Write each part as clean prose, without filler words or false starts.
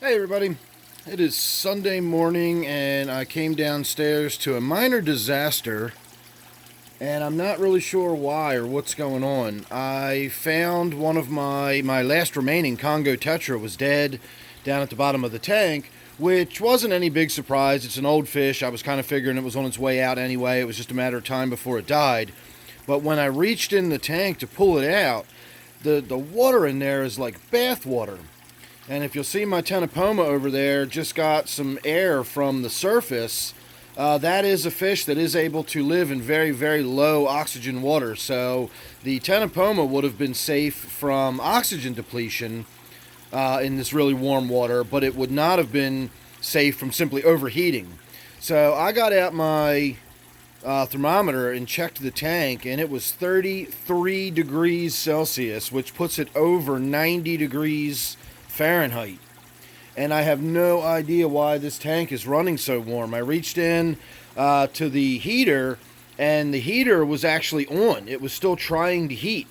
Hey everybody, it is Sunday morning and I came downstairs to a minor disaster and I'm not really sure why or what's going on. I found one of my last remaining Congo Tetra was dead down at the bottom of the tank, which wasn't any big surprise. It's an old fish. I was kind of figuring it was on its way out anyway. It was just a matter of time before it died. But when I reached in the tank to pull it out, the water in there is like bath water. And if you'll see my tenopoma over there, just got some air from the surface. That is a fish that is able to live in very, very low oxygen water. So the tenopoma would have been safe from oxygen depletion in this really warm water, but it would not have been safe from simply overheating. So I got out my thermometer and checked the tank, and it was 33 degrees Celsius, which puts it over 90 degrees Fahrenheit. And I have no idea why this tank is running so warm. I reached in to the heater, and the heater was actually on. It was still trying to heat.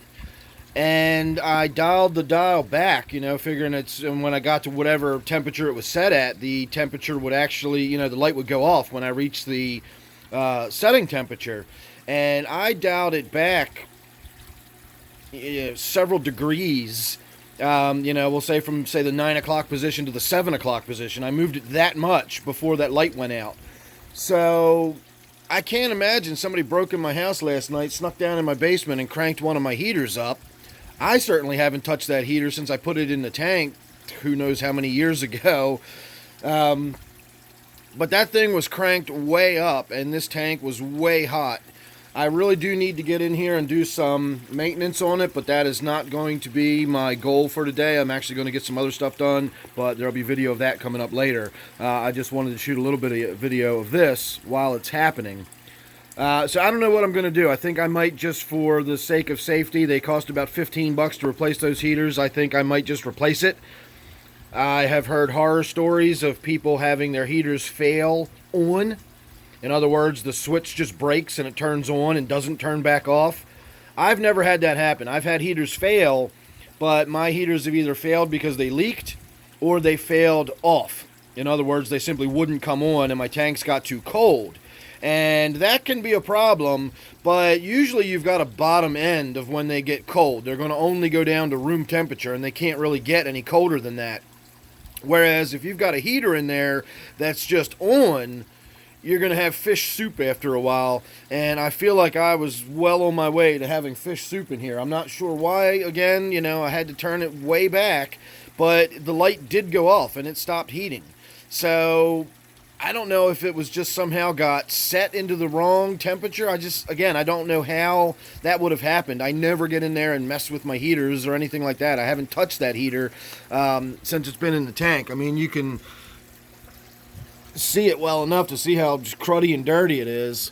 And I dialed the dial back, figuring and when I got to whatever temperature it was set at, the temperature would actually, the light would go off when I reached the setting temperature. And I dialed it back several degrees. We'll say from the 9 o'clock position to the 7 o'clock position. I moved it that much before that light went out. So I can't imagine somebody broke in my house last night, snuck down in my basement and cranked one of my heaters up. I certainly haven't touched that heater since I put it in the tank, who knows how many years ago. But that thing was cranked way up, and this tank was way hot. I really do need to get in here and do some maintenance on it, but that is not going to be my goal for today. I'm actually going to get some other stuff done, but there'll be video of that coming up later. I just wanted to shoot a little bit of video of this while it's happening. So I don't know what I'm going to do. I think I might, just for the sake of safety, they cost about $15 to replace those heaters. I think I might just replace it. I have heard horror stories of people having their heaters fail on. In other words, the switch just breaks and it turns on and doesn't turn back off. I've never had that happen. I've had heaters fail, but my heaters have either failed because they leaked or they failed off. In other words, they simply wouldn't come on and my tanks got too cold. And that can be a problem, but usually you've got a bottom end of when they get cold. They're going to only go down to room temperature and they can't really get any colder than that. Whereas if you've got a heater in there that's just on, you're going to have fish soup after a while, and I feel like I was well on my way to having fish soup in here. I'm not sure why, again, I had to turn it way back, but the light did go off, and it stopped heating. So, I don't know if it was just somehow got set into the wrong temperature. I don't know how that would have happened. I never get in there and mess with my heaters or anything like that. I haven't touched that heater since it's been in the tank. I mean, you can see it well enough to see how just cruddy and dirty it is.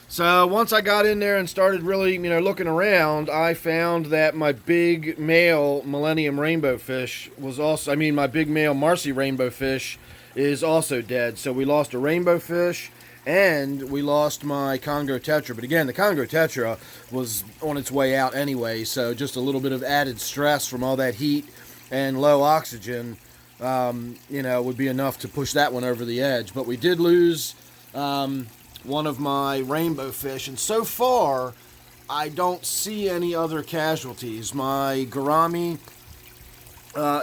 So once I got in there and started really, looking around, I found that my big male Millennium rainbow fish was also, my big male Marcy rainbow fish is also dead. So we lost a rainbow fish and we lost my Congo Tetra. But again, the Congo Tetra was on its way out anyway, so just a little bit of added stress from all that heat and low oxygen would be enough to push that one over the edge. But we did lose one of my rainbow fish, and so far I don't see any other casualties. My gourami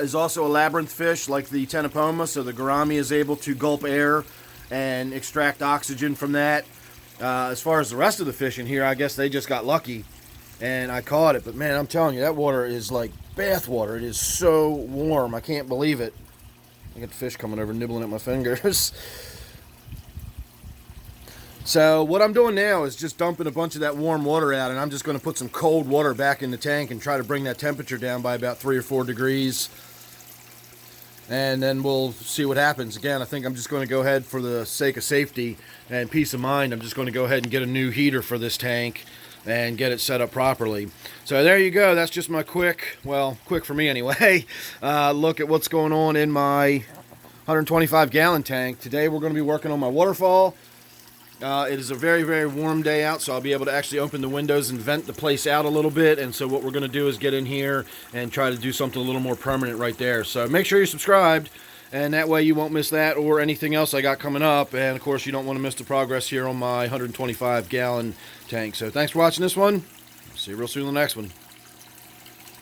is also a labyrinth fish like the tenopoma, so the gourami is able to gulp air and extract oxygen from that. As far as the rest of the fish in here, I guess they just got lucky and I caught it. But man, I'm telling you, that water is like bath water. It is so warm. I can't believe it. I got the fish coming over nibbling at my fingers. So what I'm doing now is just dumping a bunch of that warm water out, and I'm just going to put some cold water back in the tank and try to bring that temperature down by about 3 or 4 degrees. And then we'll see what happens. Again, I think I'm just going to go ahead, for the sake of safety and peace of mind, I'm just going to go ahead and get a new heater for this tank and get it set up properly. So there you go. That's just my quick for me anyway, look at what's going on in my 125 gallon tank. Today we're going to be working on my waterfall. It is a very, very warm day out, so I'll be able to actually open the windows and vent the place out a little bit. And so what we're going to do is get in here and try to do something a little more permanent right there. So make sure you're subscribed, And that way you won't miss that or anything else I got coming up. And of course, you don't want to miss the progress here on my 125 gallon tank. So thanks for watching this one. See you real soon in the next one.